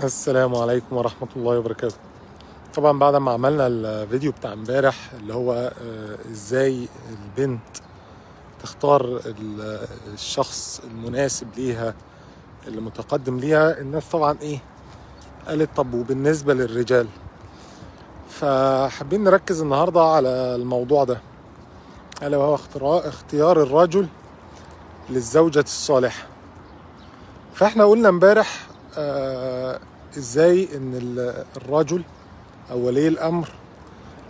السلام عليكم ورحمة الله وبركاته. طبعا بعد ما عملنا الفيديو بتاع امبارح اللي هو ازاي البنت تختار الشخص المناسب ليها اللي متقدم ليها، الناس طبعا قالت طب وبالنسبة للرجال؟ فحابين نركز النهاردة على الموضوع ده، ألا وهو اختيار الرجل للزوجة الصالحة. فاحنا قلنا امبارح ازاي ان الرجل او ولي الامر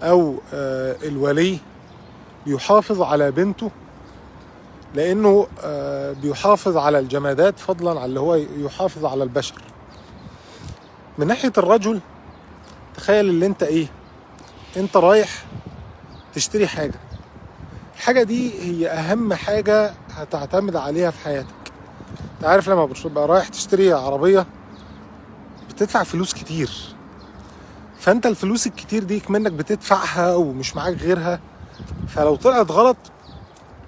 او الولي بيحافظ على بنته، لانه بيحافظ على الجمادات فضلا عن اللي هو يحافظ على البشر. من ناحية الرجل، تخيل اللي انت رايح تشتري حاجة، الحاجة دي هي اهم حاجة هتعتمد عليها في حياتك. انت عارف لما بتبقى رايح تشتري عربية بتدفع فلوس كتير، فانت الفلوس الكتير دي كمنك بتدفعها ومش معاك غيرها، فلو طلعت غلط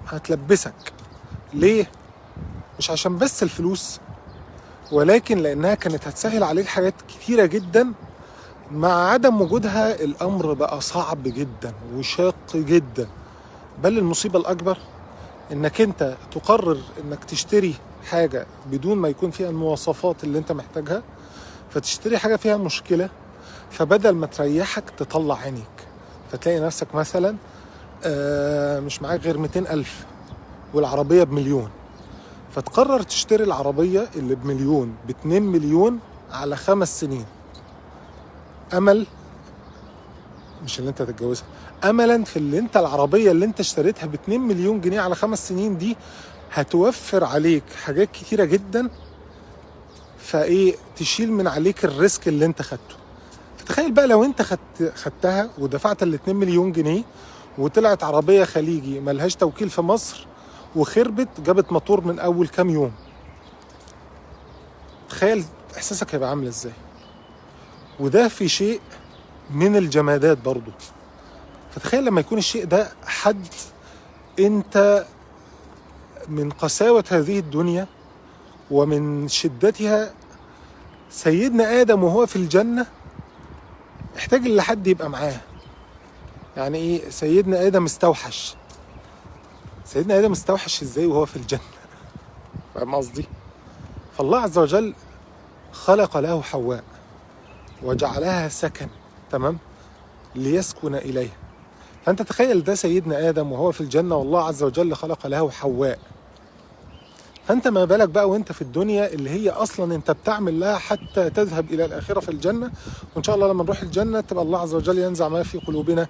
هتلبسك. ليه؟ مش عشان بس الفلوس، ولكن لانها كانت هتسهل عليك حاجات كتيرة جدا. مع عدم وجودها الامر بقى صعب جدا وشاق جدا، بل المصيبة الاكبر انك انت تقرر انك تشتري حاجة بدون ما يكون فيها المواصفات اللي انت محتاجها، فتشتري حاجة فيها مشكلة، فبدل ما تريحك تطلع عينيك، فتلاقي نفسك مثلا مش معاك غير 200,000 والعربية ب1,000,000، فتقرر تشتري العربية اللي ب1,000,000 ب2,000,000 على 5 سنين، أمل مش اللي انت تتجوزها، أملا في اللي انت العربية اللي انت اشتريتها ب2,000,000 جنيه على 5 سنين دي هتوفر عليك حاجات كتيرة جدا، تشيل من عليك الريسك اللي انت خدته. فتخيل بقى لو انت خدتها ودفعت ال2,000,000 جنيه وطلعت عربية خليجي ملهاش توكيل في مصر وخربت جابت موتور من اول كام يوم، تخيل احساسك هيبقى عامل ازاي. وده في شيء من الجمادات برضو. فتخيل لما يكون الشيء ده حد انت من قساوة هذه الدنيا ومن شدتها، سيدنا آدم وهو في الجنة احتاج لحد يبقى معاه. يعني سيدنا آدم استوحش. سيدنا آدم استوحش ازاي وهو في الجنة؟ فاهم قصدي؟ فالله عز وجل خلق له حواء وجعلها سكن، تمام، ليسكن إليها. فأنت تخيل ده سيدنا آدم وهو في الجنة والله عز وجل خلق له حواء، فأنت ما بالك بقى وانت في الدنيا اللي هي أصلا انت بتعمل لها حتى تذهب إلى الآخرة في الجنة. وإن شاء الله لما نروح الجنة تبقى الله عز وجل ينزع ما في قلوبنا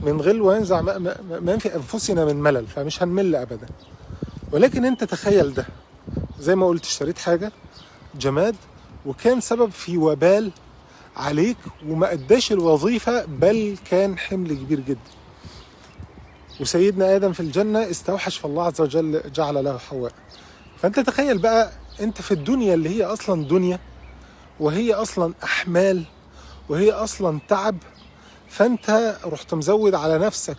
من غل وينزع ما في أنفسنا من ملل، فمش هنمل أبدا. ولكن انت تخيل ده، زي ما قلت اشتريت حاجة جماد وكان سبب في وبال عليك وما أداش الوظيفة، بل كان حمل كبير جدا. وسيدنا آدم في الجنة استوحش، فالله عز وجل جعل له حواء. فأنت تخيل بقى أنت في الدنيا اللي هي أصلا دنيا، وهي أصلا أحمال، وهي أصلا تعب، فأنت رحت مزود على نفسك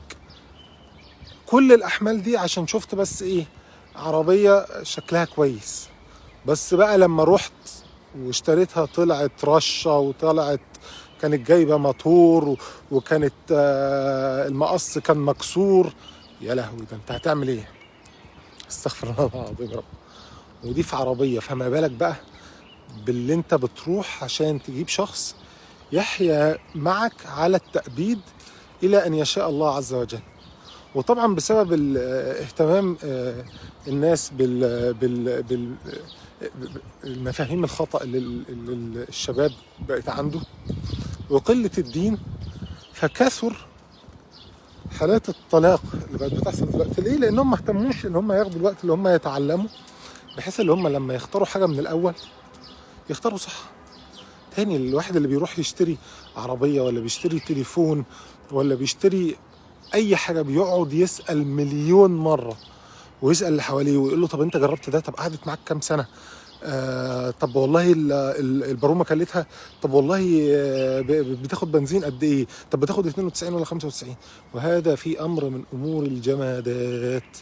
كل الأحمال دي عشان شفت بس عربية شكلها كويس. بس بقى لما رحت واشتريتها طلعت رشة، وطلعت كانت جايبة موتور، وكانت المقص كان مكسور. يا لهوي، ده انت هتعمل ايه؟ استغفر الله العظيم يا رب. ودي في عربية، فما بالك بقى باللي انت بتروح عشان تجيب شخص يحيا معك على التأبيد إلى أن يشاء الله عز وجل. وطبعا بسبب اهتمام الناس بالمفاهيم الخطأ اللي الشباب بقت عنده وقلة الدين، فكثر حالات الطلاق اللي بقت بتحصل دلوقتي. ليه؟ لأنهم ما اهتموش إن هم ياخدوا الوقت اللي هم يتعلموا، بحيث اللي هم لما يختاروا حاجة من الأول يختاروا صح. تاني، الواحد اللي بيروح يشتري عربية ولا بيشتري تليفون ولا بيشتري أي حاجة بيقعد يسأل مليون مرة، ويسأل اللي حواليه ويقول له طب أنت جربت ده؟ طب قعدت معاك كام سنة؟ طب والله البارومة كلتها؟ طب والله بتاخد بنزين قد ايه؟ طب بتاخد 92 ولا 95؟ وهذا في امر من امور الجمادات،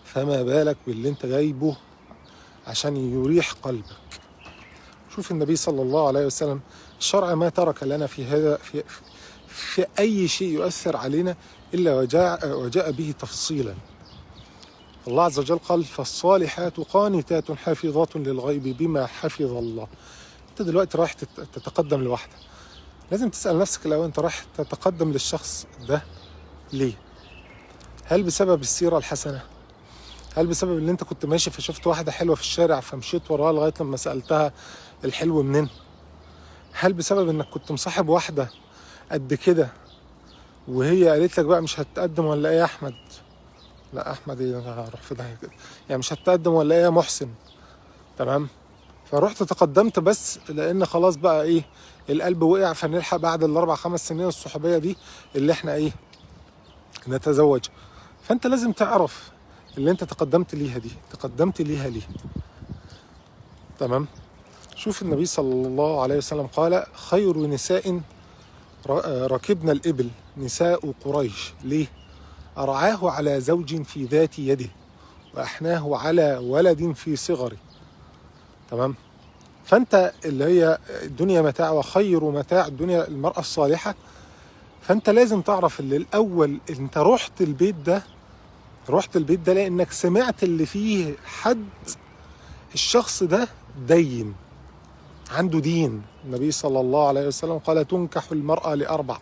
فما بالك باللي انت جايبه عشان يريح قلبك. شوف النبي صلى الله عليه وسلم الشرع ما ترك لنا في هذا في أي شيء يؤثر علينا إلا وجاء به تفصيلا. الله عز وجل قال فالصالحات قانتات حافظات للغيب بما حفظ الله. انت دلوقتي رايح تتقدم لواحدة، لازم تسأل نفسك لو انت رايح تتقدم للشخص ده ليه؟ هل بسبب السيرة الحسنة؟ هل بسبب ان انت كنت ماشي فشفت واحدة حلوة في الشارع فمشيت وراها لغاية لما سألتها الحلو منين؟ هل بسبب انك كنت مصاحب واحدة قد كده وهي قالت لك بقى مش هتقدم ولا ايه يا احمد؟ لا احمد ايه، انا هروح في داهية كده، يعني مش هتقدم ولا ايه يا محسن؟ تمام. فرحت تقدمت بس لان خلاص بقى ايه، القلب وقع فنلحق بعد الاربع 5 سنين الصحوبية دي اللي احنا ايه نتزوج. فانت لازم تعرف اللي انت تقدمت ليها ليه. تمام. شوف النبي صلى الله عليه وسلم قال خير نساء ركبنا الإبل نساء قريش. ليه؟ أرعاه على زوج في ذات يده وأحناه على ولد في صغره. تمام. فأنت اللي هي الدنيا متاع وخير متاع الدنيا المرأة الصالحة. فأنت لازم تعرف اللي الأول أنت رحت البيت ده لأنك سمعت اللي فيه حد الشخص ده دين عنده دين. النبي صلى الله عليه وسلم قال تنكح المرأة لأربع: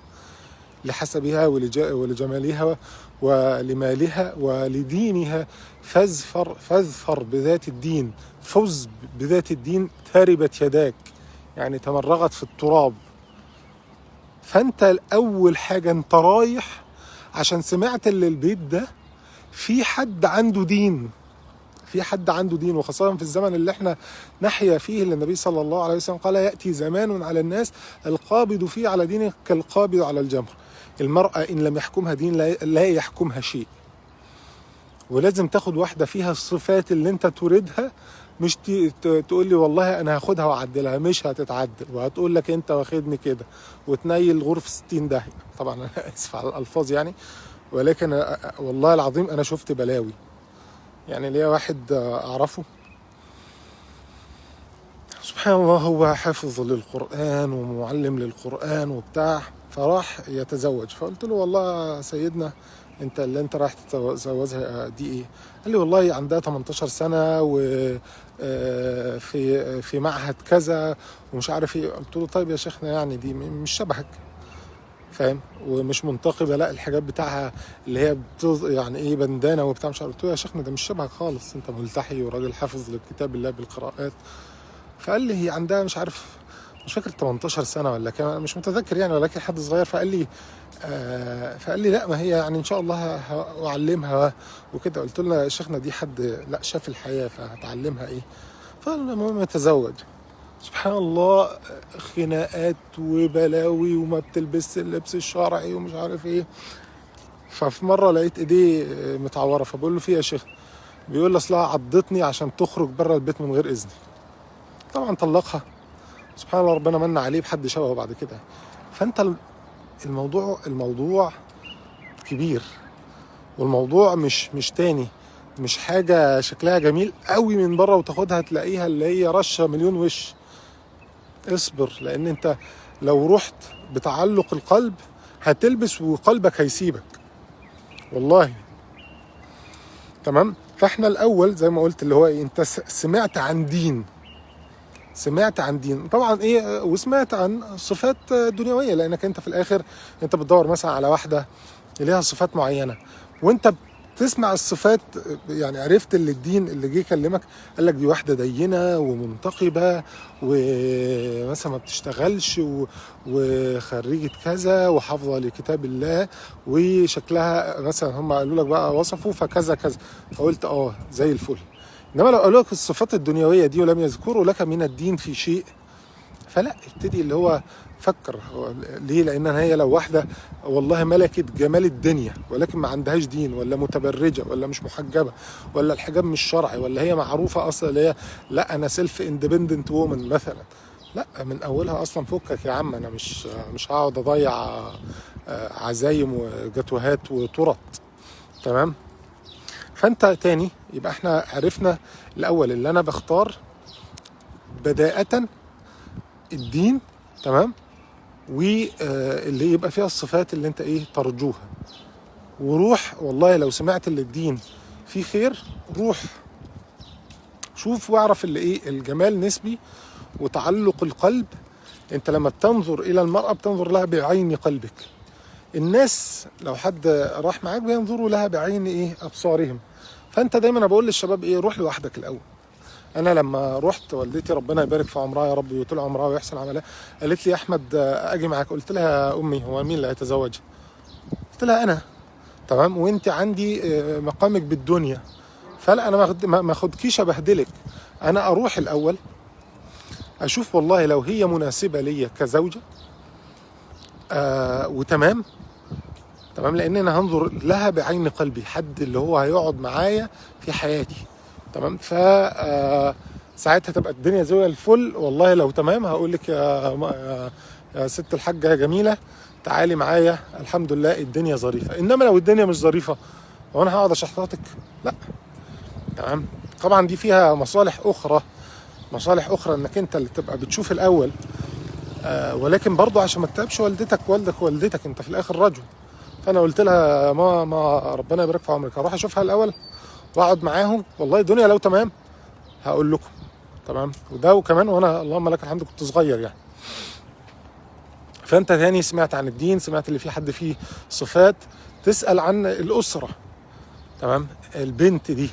لحسبها ولجمالها ولمالها ولدينها فاظفر بذات الدين، فز بذات الدين تربت يداك، يعني تمرغت في التراب. فانت الأول حاجة انت رايح عشان سمعت اللي البيت ده في حد عنده دين، وخاصة في الزمن اللي احنا نحيا فيه، اللي النبي صلى الله عليه وسلم قال يأتي زمان على الناس القابض فيه على دينه كالقابض على الجمر. المرأة إن لم يحكمها دين لا يحكمها شيء. ولازم تاخد واحدة فيها الصفات اللي انت تريدها، مش تقول لي والله انا هاخدها واعدلها، مش هتتعدل وهتقول لك انت واخدني كده وتنيل غرف 60 داهية. طبعا انا اسف على الالفاظ يعني، ولكن والله العظيم انا شفت بلاوي. يعني ليا واحد اعرفه سبحان الله هو حافظ للقرآن ومعلم للقرآن وبتاع، فراح يتزوج. فقلت له والله سيدنا انت اللي انت رايح تتزوجها دي ايه؟ قال لي والله عندها 18 سنة و في معهد كذا ومش عارف ايه. قلت له طيب يا شيخنا يعني دي مش شبهك، فاهم؟ ومش منتقبه، لا الحجاب بتاعها اللي هي يعني ايه بندانه وبتاع مش عارف. قلت له يا شيخنا ده مش شبهك خالص، انت ملتحي وراجل حافظ لكتاب الله بالقراءات. فقال لي هي عندها مش عارف، مش فاكر 18 سنه ولا كام، مش متذكر يعني، ولكن حد صغير. فقال لي لا ما هي يعني ان شاء الله هعلمها وكده. قلت له يا شيخنا دي حد لا شاف الحياه فهتعلمها ايه؟ فالمهم تزوج. سبحان الله خناقات وبلاوي وما بتلبس اللبس الشرعي ومش عارف ايه. ففي مره لقيت ايديه متعوره، فبقول له في يا شيخ؟ بيقول لي اصلها عضتني عشان تخرج بره البيت من غير اذني. طبعا طلقها. سبحان الله ربنا من عليه بحد شبهه بعد كده. فانت الموضوع كبير، والموضوع مش تاني، مش حاجه شكلها جميل قوي من بره وتاخدها تلاقيها اللي هي رشه مليون وش. اصبر، لان انت لو رحت بتعلق القلب هتلبس وقلبك هيسيبك والله. تمام. فاحنا الاول زي ما قلت اللي هو انت سمعت عن دين طبعا ايه، وسمعت عن صفات دنيويه، لانك انت في الاخر انت بتدور مثلا على واحده ليها صفات معينه، وانت تسمع الصفات يعني عرفت اللي الدين اللي جه يكلمك قال لك دي واحده دينه ومنتقبه ومثلا ما بتشتغلش وخريجه كذا وحافظه لكتاب الله وشكلها مثلا هم قالوا لك بقى وصفوا فكذا كذا، فقلت زي الفل. انما لو قالوا لك الصفات الدنيويه دي ولم يذكروا لك من الدين في شيء، فلا ابتدي اللي هو فكر. ليه؟ لان هي لو واحده والله ملكه جمال الدنيا ولكن ما عندهاش دين، ولا متبرجه، ولا مش محجبه، ولا الحجاب مش شرعي، ولا هي معروفه اصلا اللي هي لا انا سيلف اندبندنت وومن مثلا، لا من اولها اصلا فكك يا عم، انا مش هقعد اضيع عزايم وجاتوهات وطرط. تمام. فانت تاني يبقى احنا عرفنا الاول اللي انا بختار بداية الدين، تمام، واللي يبقى فيها الصفات اللي انت ترجوها. وروح والله لو سمعت اللي الدين فيه خير، روح شوف واعرف اللي الجمال نسبي وتعلق القلب. انت لما بتنظر الى المرأة بتنظر لها بعين قلبك. الناس لو حد راح معاك بينظروا لها بعين ابصارهم. فانت دايما بقول للشباب روح لوحدك الاول. انا لما رحت والدتي ربنا يبارك في عمرها يا رب ويطول عمرها ويحسن عملها، قالت لي يا احمد اجي معاك. قلت لها يا امي هو مين اللي هيتزوج؟ قلت لها انا، تمام، وانت عندي مقامك بالدنيا، فلا انا ما اخدكيش ابهدلك. انا اروح الاول اشوف والله لو هي مناسبه ليا كزوجه وتمام، لان انا هنظر لها بعين قلبي، حد اللي هو هيقعد معايا في حياتي، تمام. ف ساعتها تبقى الدنيا زي الفل. والله لو تمام هقول لك يا ست الحاجه يا جميله تعالي معايا، الحمد لله الدنيا ظريفه. انما لو الدنيا مش ظريفه وانا هقعد اشحططك؟ لا، تمام. طبعا دي فيها مصالح اخرى انك انت اللي تبقى بتشوف الاول، ولكن برضو عشان ما تتعبش والدتك انت في الاخر رجل. فانا قلت لها ما ربنا يبارك في عمرك، هروح اشوفها الاول واقعد معاهم، والله الدنيا لو تمام هقول لكم، تمام. وده وكمان وانا اللهم لك الحمد كنت صغير يعني. فانت تاني سمعت عن الدين، سمعت اللي فيه حد فيه صفات، تسأل عن الأسرة، تمام. البنت دي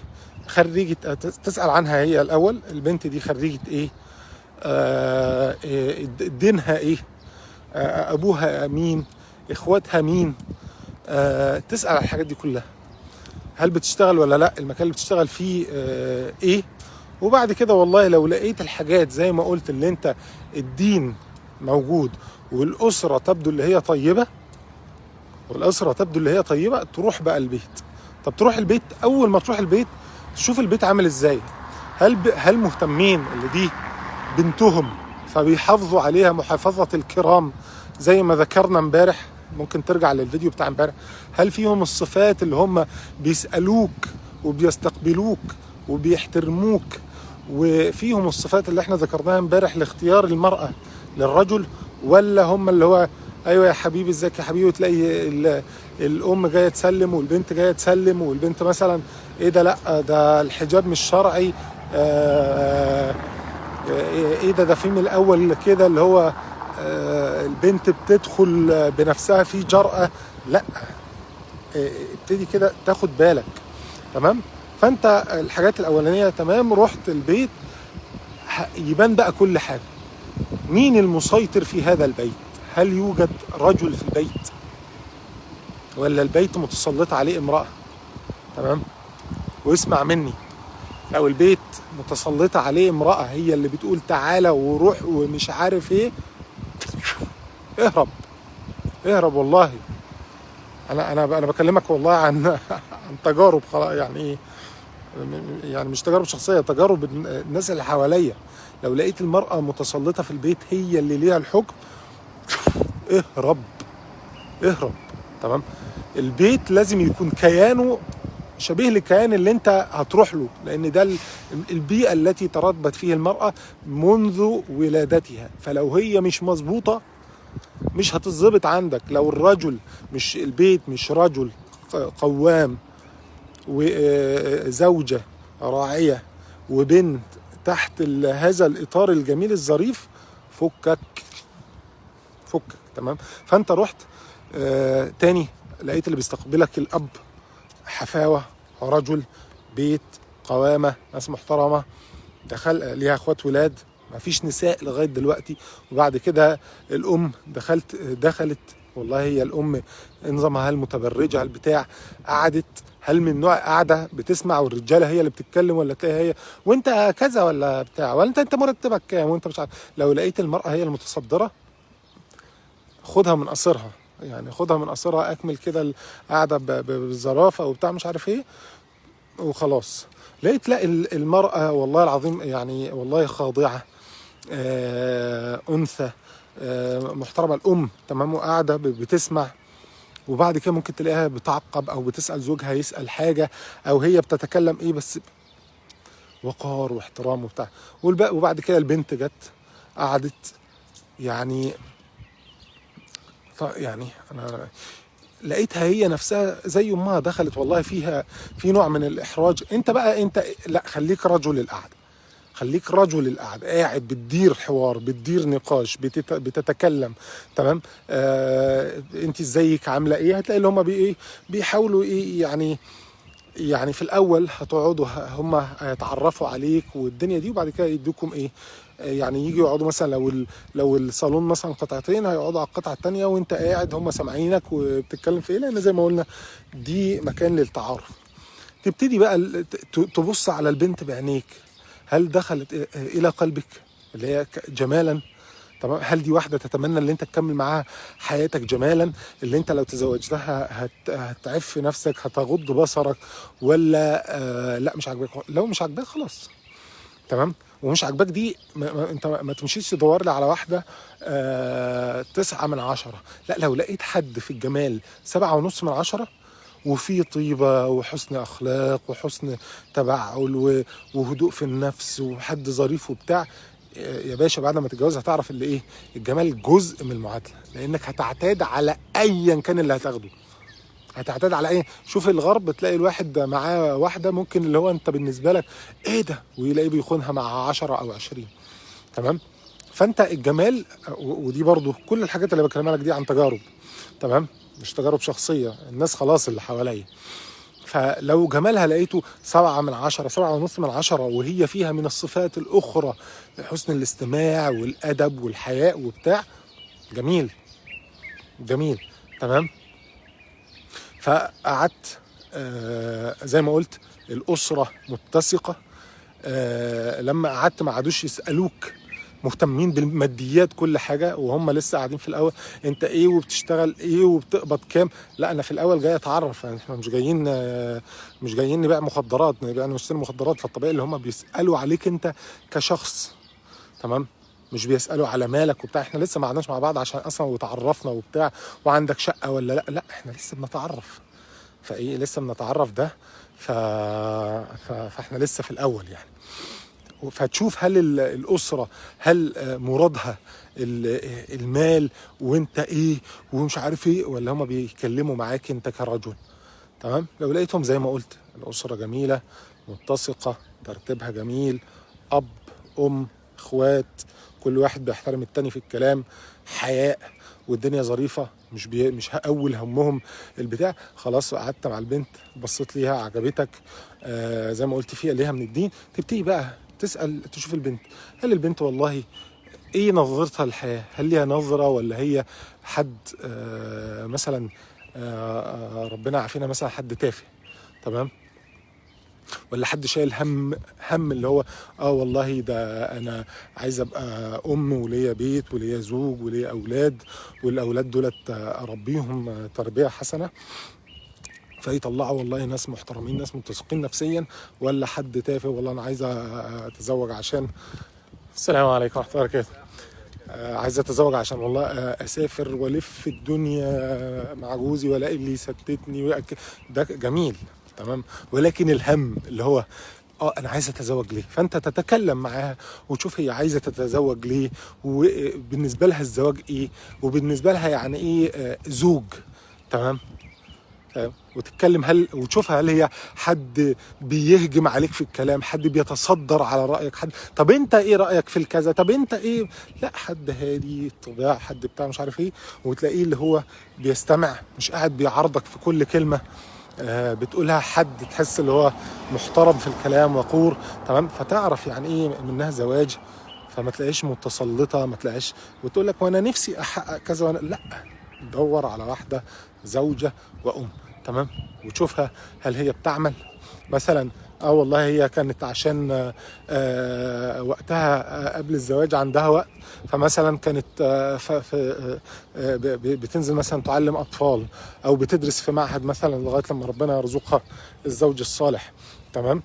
خريجة، تسأل عنها هي الأول، البنت دي خريجة دينها أبوها مين، إخواتها مين، تسأل على الحاجات دي كلها. هل بتشتغل ولا لا، المكان اللي بتشتغل فيه وبعد كده والله لو لقيت الحاجات زي ما قلت اللي انت الدين موجود والأسرة تبدو اللي هي طيبة، تروح بقى البيت. طب تروح البيت، أول ما تروح البيت تشوف البيت عامل ازاي. هل مهتمين اللي دي بنتهم فبيحافظوا عليها محافظة الكرام زي ما ذكرنا امبارح؟ ممكن ترجع للفيديو بتاع امبارح. هل فيهم الصفات اللي هم بيسألوك وبيستقبلوك وبيحترموك، وفيهم الصفات اللي احنا ذكرناها امبارح لاختيار المرأة للرجل؟ ولا هم اللي هو ايوه يا حبيبي ازيك يا حبيبي، وتلاقي الام جايه تسلم والبنت جايه تسلم، والبنت مثلا لا ده الحجاب مش شرعي، ده في من الاول كده اللي هو البنت بتدخل بنفسها في جرأة. لا، ابتدي كده تاخد بالك، تمام. فانت الحاجات الاولانيه تمام، رحت البيت يبان بقى كل حاجه. مين المسيطر في هذا البيت؟ هل يوجد رجل في البيت ولا البيت متسلط عليه امرأة؟ تمام. واسمع مني، لو البيت متسلطة عليه امرأة هي اللي بتقول تعالى وروح ومش عارف اهرب والله. انا بكلمك والله عن تجارب، يعني مش تجارب شخصية، تجارب الناس اللي حواليا. لو لقيت المرأة متسلطة في البيت هي اللي ليها الحكم، اهرب، تمام. البيت لازم يكون كيانه شبيه للكيان اللي انت هتروح له، لان ده البيئة التي تربت فيه المرأة منذ ولادتها. فلو هي مش مظبوطة مش هتظبط عندك. لو الرجل البيت مش رجل قوام وزوجة راعية وبنت تحت هذا الإطار الجميل الظريف، فكك، تمام. فأنت رحت تاني لقيت اللي بيستقبلك الأب حفاوة، رجل بيت، قوامة، ناس محترمة، دخل ليها اخوات ولاد، ما فيش نساء لغاية دلوقتي. وبعد كده الأم دخلت والله هي الأم نظامها المتبرجة البتاع، قعدت، هل من نوع قاعدة بتسمع والرجالة هي اللي بتتكلم، ولا هي وانت كذا ولا بتاع، ولا انت مرتبك كام وانت مش عارف. لو لقيت المرأة هي المتصدرة خدها من قصرها، اكمل كده القعدة بظرافة وبتاع مش عارف وخلاص. لقيت لا المرأة والله العظيم يعني والله خاضعة، أنثى محترمة، الأم، تمام، وقاعدة بتسمع. وبعد كده ممكن تلاقيها بتعقب أو بتسأل زوجها يسأل حاجة، أو هي بتتكلم بس وقار واحترام وبتاع. وبعد كده البنت جت قعدت يعني يعني انا لقيتها هي نفسها زي امها دخلت، والله فيها في نوع من الاحراج. انت بقى انت لا، خليك رجل القعده، خليك رجل القعده، قاعد بتدير حوار، بتدير نقاش، بتتكلم. تمام. انت ازيك عامله ايه، هتلاقي اللي هم ايه بيحاولوا ايه يعني في الاول هتقعدوا هم هيتعرفوا عليك والدنيا دي، وبعد كده يدوكم ايه، يعني يجي يقعدوا مثلا لو الصالون مثلا قطعتين، هيقعدوا على القطعه الثانيه وانت قاعد، هم سامعينك وبتتكلم في ايه، لان زي ما قلنا دي مكان للتعارف. تبتدي بقى تبص على البنت بعينيك، هل دخلت الى قلبك اللي هي جمالا؟ تمام. هل دي واحده تتمنى ان انت تكمل معاها حياتك جمالا، اللي انت لو تزوجتها هتعف نفسك، هتغض بصرك، ولا لا مش عاجباك؟ لو مش عاجباك خلاص. تمام. ومش عاجباك دي انت ما تمشيش تدور لي على واحده 9/10. لا، لو لقيت حد في الجمال 7.5/10، وفي طيبة وحسن أخلاق وحسن تبعل وهدوء في النفس وحد ظريف وبتاع، يا باشا بعد ما تتجوز هتعرف اللي ايه، الجمال جزء من المعادلة، لأنك هتعتاد على أيا كان اللي هتاخده، هتعتاد على ايه. شوف الغرب، تلاقي الواحد معاه واحدة ممكن اللي هو انت بالنسبة لك ايه ده، ويلاقيه بيخونها مع 10 أو 20. تمام. فانت الجمال، ودي برضو كل الحاجات اللي بكلمها لك دي عن تجارب، تمام، مش تجارب شخصية، الناس خلاص اللي حواليا. فلو جمالها لقيته 7/10 7.5/10، وهي فيها من الصفات الأخرى حسن الاستماع والأدب والحياء وبتاع، جميل جميل. تمام. فقعدت زي ما قلت الأسرة متسقة. لما قعدت ما عادوش يسألوك، مهتمين بالماديات كل حاجه، وهم لسه قاعدين في الاول انت ايه وبتشتغل ايه وبتقبض كام. لا، انا في الاول جاي اتعرف، احنا مش جايين نبيع مخدرات، نشتري مخدرات. فالطبيعي اللي هم بيسالوا عليك انت كشخص. تمام. مش بيسالوا على مالك وبتاع، احنا لسه ما قعدناش مع بعض عشان اصلا وتعرفنا وبتاع وعندك شقه ولا لا، لا احنا لسه بنتعرف. فايه لسه بنتعرف ده. فاحنا لسه في الاول يعني. فتشوف هل الأسرة هل مرادها المال وانت ايه ومش عارف ايه، ولا هما بيتكلموا معاك انت كرجل. تمام. لو لقيتهم زي ما قلت الأسرة جميلة متسقة، ترتيبها جميل، أب أم اخوات، كل واحد بيحترم التاني في الكلام، حياء، والدنيا ظريفة، مش هقول همهم البتاع، خلاص قعدت مع البنت، بصيت ليها عجبتك، زي ما قلت فيها ليها من الدين، تبتدي بقى تسأل تشوف البنت، هل البنت والله ايه نظرتها للحياة، هل ليها نظرة، ولا هي حد مثلا ربنا عافينا، مثلا حد تافه. تمام. ولا حد شايل هم اللي هو والله ده انا عايز ابقى ام وليا بيت وليا زوج وليا اولاد، والاولاد دولت اربيهم تربيه حسنه، فيطلعوا والله ناس محترمين، ناس متسقين نفسيا. ولا حد تافه، والله انا عايز اتزوج عشان السلام عليكم ورحمه الله وبركاته، عايز اتزوج عشان والله اسافر والف الدنيا مع جوزي والاقي اللي يستتني ده جميل. تمام. ولكن الهم اللي هو انا عايزه اتزوج ليه، فانت تتكلم معاها وتشوف هي عايزه تتزوج ليه، وبالنسبه لها الزواج ايه، وبالنسبه لها يعني ايه زوج. تمام. وتتكلم وتشوفها هل هي حد بيهجم عليك في الكلام، حد بيتصدر على رأيك، حد طب انت ايه رأيك في الكذا، طب انت ايه، لا حد هادي طباع، حد بتاع مش عارف ايه، وتلاقيه اللي هو بيستمع، مش قاعد بيعارضك في كل كلمة بتقولها، حد تحس اللي هو محترم في الكلام وقور. تمام. فتعرف يعني ايه منها زواج، فما تلاقيش متسلطة، ما تلاقيش وتقول لك وانا نفسي احقق كذا لا، دور على واحدة زوجة وأم. تمام. وتشوفها هل هي بتعمل مثلا، والله هي كانت عشان وقتها قبل الزواج عندها وقت، فمثلا كانت بتنزل مثلا تعلم أطفال، أو بتدرس في معهد مثلا لغاية لما ربنا يرزقها الزوج الصالح. تمام.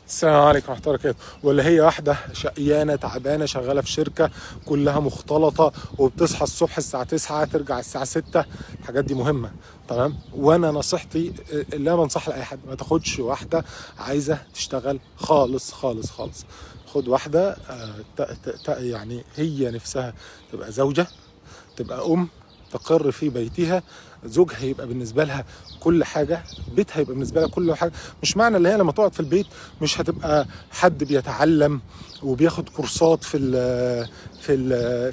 السلام عليكم ورحمة الله وبركاته. ولا هي واحدة شقيانة تعبانة شغالة في شركة كلها مختلطة، وبتصحى الصبح الساعة 9 ترجع الساعة 6. الحاجات دي مهمة. تمام. وانا نصيحتي لا بنصح لأي حد، ما تاخدش واحدة عايزة تشتغل خالص خالص خالص. خد واحدة يعني هي نفسها تبقى زوجة، تبقى أم، تقر في بيتها، زوجها يبقى بالنسبة لها كل حاجة، بيتها يبقى بالنسبة لها كل حاجة. مش معنى اللي هي لما تقعد في البيت مش هتبقى حد بيتعلم وبياخد كورسات في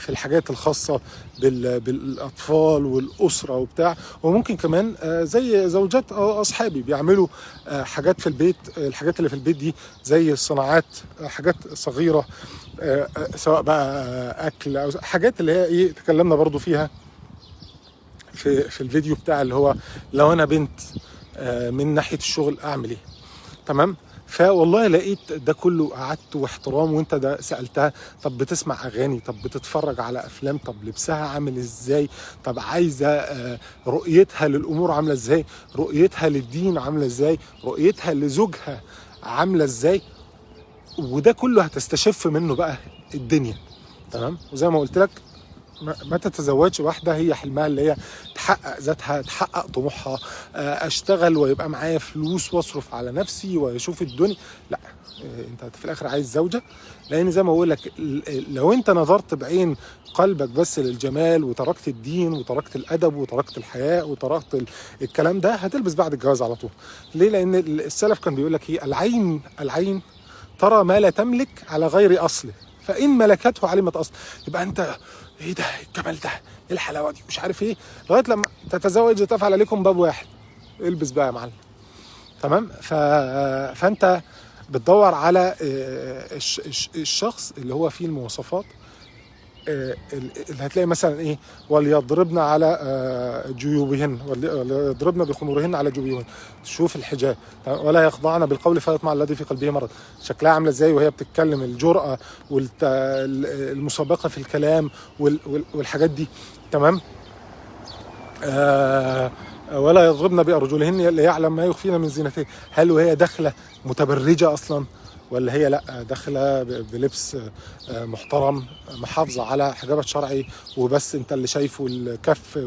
الحاجات الخاصة بالأطفال والأسرة وبتاع، وممكن كمان زي زوجات أصحابي بيعملوا حاجات في البيت. الحاجات اللي في البيت دي زي الصناعات، حاجات صغيرة، سواء بقى أكل أو حاجات اللي هي إيه تكلمنا برضو فيها في الفيديو بتاع اللي هو لو أنا بنت من ناحية الشغل أعمل إيه. تمام. فوالله لقيت ده كله، قعدت واحترام، وانت ده سألتها طب بتسمع اغاني، طب بتتفرج على افلام، طب لبسها عامل ازاي، طب عايزه رؤيتها للامور عامله ازاي، رؤيتها للدين عامله ازاي، رؤيتها لزوجها عامله ازاي، وده كله هتستشف منه بقى الدنيا. تمام. وزي ما قلت لك ما تتزوجش واحدة هي حلمها اللي هي تحقق ذاتها، تحقق طموحها، اشتغل ويبقى معايا فلوس واصرف على نفسي واشوف الدنيا. لا، انت في الاخر عايز زوجة، لان زي ما بقول لك لو انت نظرت بعين قلبك بس للجمال وتركت الدين وتركت الادب وتركت الحياء وتركت الكلام ده، هتلبس بعد الجواز على طول. ليه؟ لان السلف كان بيقول لك ايه، العين ترى ما لا تملك على غير اصله، فان ملكته علمت اصله. يبقى انت ايه ده الجمال ده، ايه الحلاوه دي، مش عارف ايه، لغايه لما تتزوج تفعل عليكم باب واحد، البس بقى يا معلم. تمام. فانت بتدور على الشخص اللي هو فيه المواصفات اللي هتلاقي مثلا ايه، وليضربن على جيوبهن، وليضربن بخمورهن على جيوبهن، تشوف الحجاب، ولا يخضعن بالقول فيطمع الذي في قلبه مرض. شكلها عامله ازاي وهي بتتكلم، الجرأة والمسابقه في الكلام والحاجات دي. تمام. ولا يضربن بأرجلهن ليعلم ما يخفين من زينتهن. هل وهي داخله متبرجه اصلا، ولا هي لا داخله بلبس محترم، محافظه على حجابها الشرعي وبس انت اللي شايفه الكف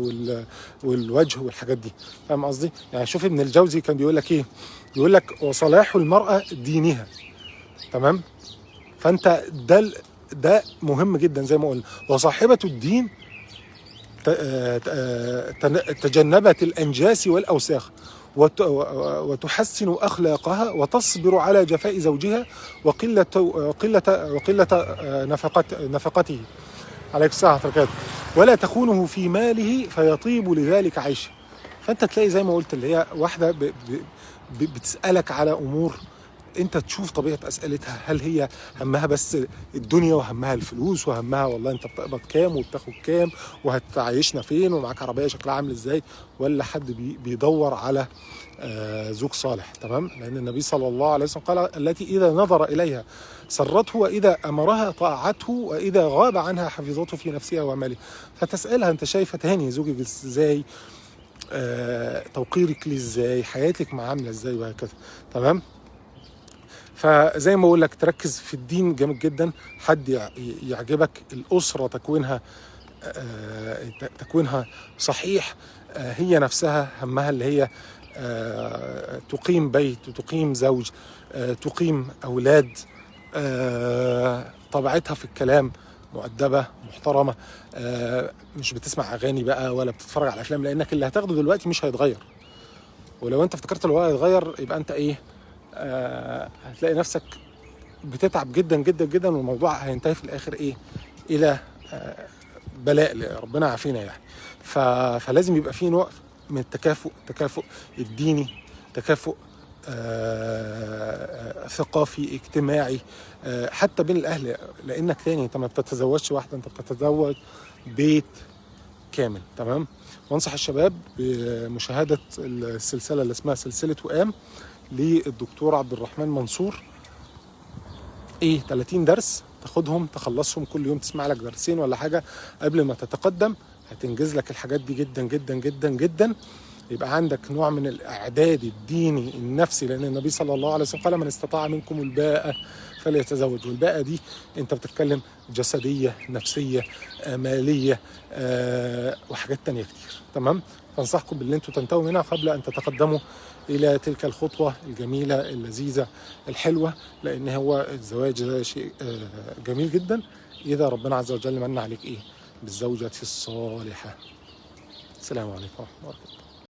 والوجه والحاجات دي. فاهم قصدي؟ يعني شوف ابن الجوزي كان بيقول لك ايه، بيقول لك وصلاح المرأة دينها. تمام. فانت ده مهم جدا زي ما قلنا. وصاحبة الدين تجنبت الأنجاس والأوساخ وتحسن أخلاقها وتصبر على جفاء زوجها وقلة نفقته عليك الصحة والبركاته، ولا تخونه في ماله فيطيب لذلك عيشه. فأنت تلاقي زي ما قلت اللي هي واحدة بتسألك على أمور انت تشوف طبيعه اسئلتها، هل هي همها بس الدنيا وهمها الفلوس وهمها والله انت بتقبض كام وبتاخد كام وهتعيشنا فين ومعاك عربيه شكلها عامل ازاي، ولا حد بيدور على زوج صالح. تمام. لان النبي صلى الله عليه وسلم قال التي اذا نظر اليها سرته واذا امرها طاعته واذا غاب عنها حفظته في نفسها ومالها. فتسالها انت شايفه تاني زوجك ازاي، توقيرك ليه ازاي، حياتك معاه عامله ازاي، وهكذا. تمام. فزي ما بقول لك تركز في الدين جامد جدا، حد يعجبك، الأسرة تكوينها صحيح، هي نفسها همها اللي هي تقيم بيت وتقيم زوج، تقيم أولاد، طبيعتها في الكلام مؤدبة محترمة، مش بتسمع أغاني بقى ولا بتتفرج على أفلام، لأنك اللي هتاخده دلوقتي مش هيتغير، ولو أنت افتكرت اللي هو هيتغير يبقى أنت إيه، هتلاقي نفسك بتتعب جدا جدا جدا، والموضوع هينتهي في الاخر ايه، الى بلاء، ربنا عافينا يعني. فلازم يبقى في نوع من التكافؤ الديني، تكافؤ ثقافي اجتماعي، حتى بين الاهل، لانك تاني انت ما بتتزوجش واحده، انت بتتزوج بيت كامل. تمام. وانصح الشباب بمشاهده السلسله اللي اسمها سلسله وئام للدكتور عبد الرحمن منصور. 30 درس تاخدهم تخلصهم كل يوم، تسمع لك درسين ولا حاجه قبل ما تتقدم، هتنجز لك الحاجات دي جدا جدا جدا جدا. يبقى عندك نوع من الاعداد الديني النفسي، لان النبي صلى الله عليه وسلم قال من استطاع منكم الباءة فليتزوج. والباقي دي انت بتتكلم جسديه، نفسيه، ماليه، وحاجات تانية كتير. تمام؟ فانصحكم باللي انتوا تنتهوا منها قبل ان تتقدموا الى تلك الخطوه الجميله اللذيذه الحلوه، لان هو الزواج ده شيء جميل جدا اذا ربنا عز وجل من عليك ايه؟ بالزوجه الصالحه. السلام عليكم ورحمه الله وبركاته.